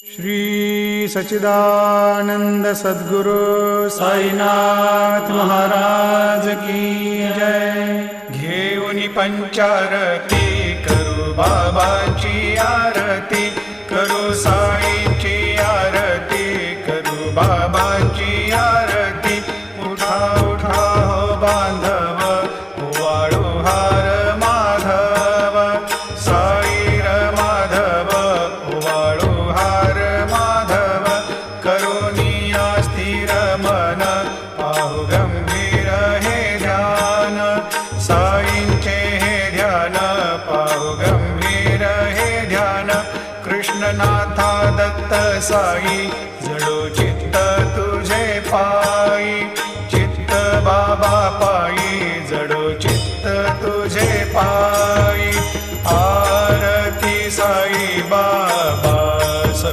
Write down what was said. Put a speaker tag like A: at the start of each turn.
A: श्री सच्चिदानंद सद्गुरु साईनाथ महाराज की जय। घेऊनी पंचारती करू बाबाची आरती, करू साईची आरती, करू बाबाची आरती। उठा उठा हो बांधव, वाळू हार माधव, साईर माधव, वाळू हार माधव। करुणिया स्थिर मन, पाहु गंभीर हे ध्यान, साईंचे हे ध्यान, पाहु गंभीर हे ध्यान। कृष्णनाथा दत्त साई, जडो चित